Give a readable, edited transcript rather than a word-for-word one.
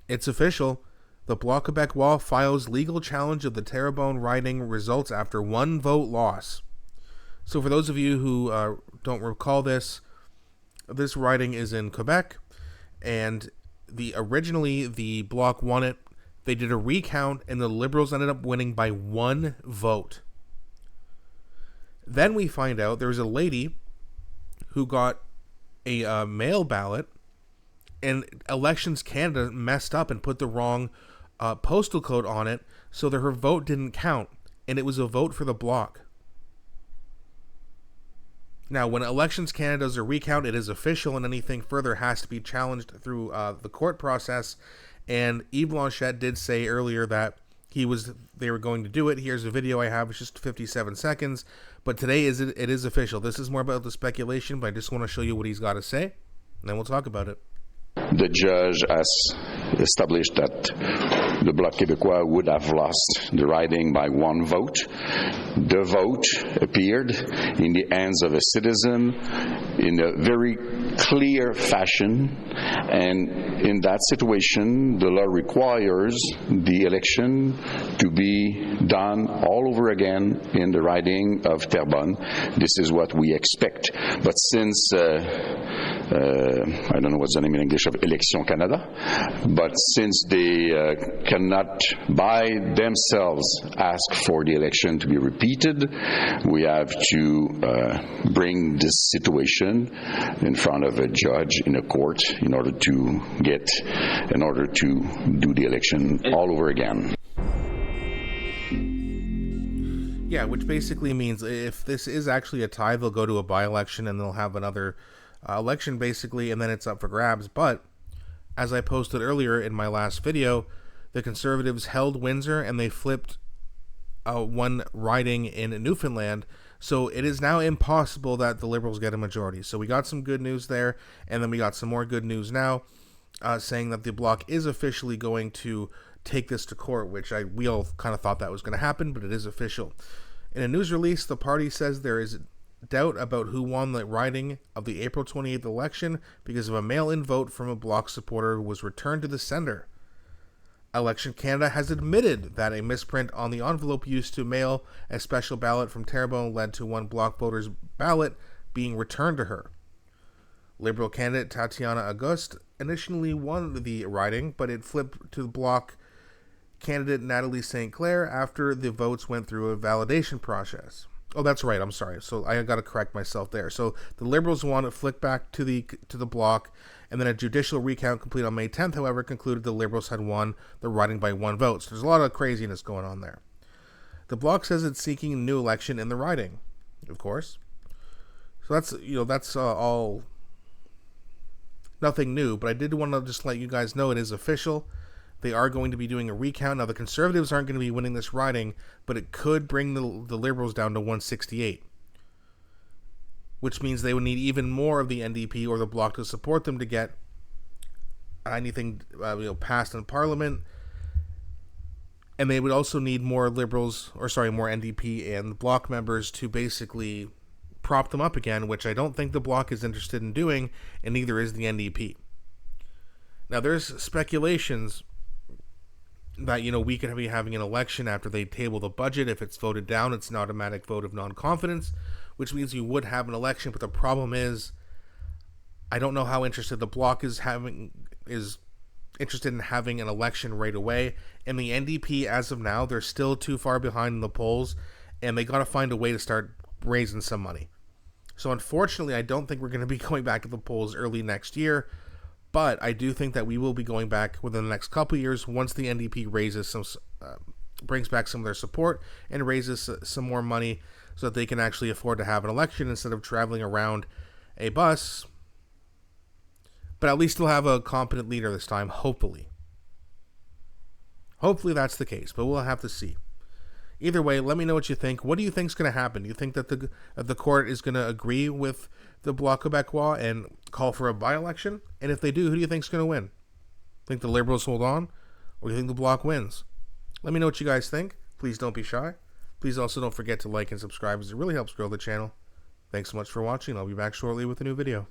It's official. The Bloc Québécois files legal challenge of the Terrebonne riding results after one vote loss. So for those of you who don't recall this riding is in Quebec, and originally the Bloc won it. They did a recount, and the Liberals ended up winning by one vote. Then we find out there was a lady who got a mail ballot, and Elections Canada messed up and put the wrong postal code on it, so that her vote didn't count, and it was a vote for the Bloc. Now, when Elections Canada does a recount, it is official, and anything further has to be challenged through the court process. And Yves Blanchette did say earlier that they were going to do it. Here's a video I have. It's just 57 seconds. But today it is official. This is more about the speculation, but I just want to show you what he's got to say, and then we'll talk about it. The judge has established that the Bloc Québécois would have lost the riding by one vote. The vote appeared in the hands of a citizen in a very clear fashion, and in that situation, the law requires the election to be done all over again in the riding of Terrebonne. This is what we expect. But since I don't know what's the name in English of Élections Canada, but since they cannot by themselves ask for the election to be repeated, we have to bring this situation in front of a judge in a court in order to do the election all over again. Yeah, which basically means if this is actually a tie, they'll go to a by-election and they'll have another election basically, and then it's up for grabs. But as I posted earlier in my last video, the Conservatives held Windsor and they flipped one riding in Newfoundland. So it is now impossible that the Liberals get a majority. So we got some good news there, and then we got some more good news now, saying that the Bloc is officially going to take this to court, which we all kind of thought that was going to happen, but it is official. In a news release, the party says there is doubt about who won the riding of the April 28th election because of a mail-in vote from a Bloc supporter who was returned to the sender. Election Canada has admitted that a misprint on the envelope used to mail a special ballot from Terrebonne led to one Bloc voter's ballot being returned to her. Liberal candidate Tatiana Auguste initially won the riding, but it flipped to the Bloc candidate Natalie St. Clair after the votes went through a validation process. Oh, that's right. I'm sorry. So I got to correct myself there. So the Liberals won, it flicked back to the Bloc, and then a judicial recount complete on May 10th, however, concluded the Liberals had won the riding by one vote. So there's a lot of craziness going on there. The Bloc says it's seeking a new election in the riding, of course. So that's all nothing new, but I did want to just let you guys know it is official. They are going to be doing a recount. Now, the Conservatives aren't going to be winning this riding, but it could bring the Liberals down to 168, which means they would need even more of the NDP or the Bloc to support them to get anything passed in Parliament. And they would also need more more NDP and Bloc members to basically prop them up again, which I don't think the Bloc is interested in doing, and neither is the NDP. Now, there's speculations that, we could be having an election after they table the budget. If it's voted down, it's an automatic vote of non-confidence, which means you would have an election. But the problem is, I don't know how interested the Bloc is interested in having an election right away. And the NDP, as of now, they're still too far behind in the polls, and they got to find a way to start raising some money. So unfortunately, I don't think we're going to be going back to the polls early next year. But I do think that we will be going back within the next couple of years once the NDP brings back some of their support and raises some more money so that they can actually afford to have an election instead of traveling around a bus. But at least they'll have a competent leader this time, hopefully. Hopefully that's the case, but we'll have to see. Either way, let me know what you think. What do you think is going to happen? Do you think that the court is going to agree with the Bloc Québécois and call for a by-election? And if they do, who do you think is going to win? Think the Liberals hold on? Or do you think the Bloc wins? Let me know what you guys think. Please don't be shy. Please also don't forget to like and subscribe, as it really helps grow the channel. Thanks so much for watching. I'll be back shortly with a new video.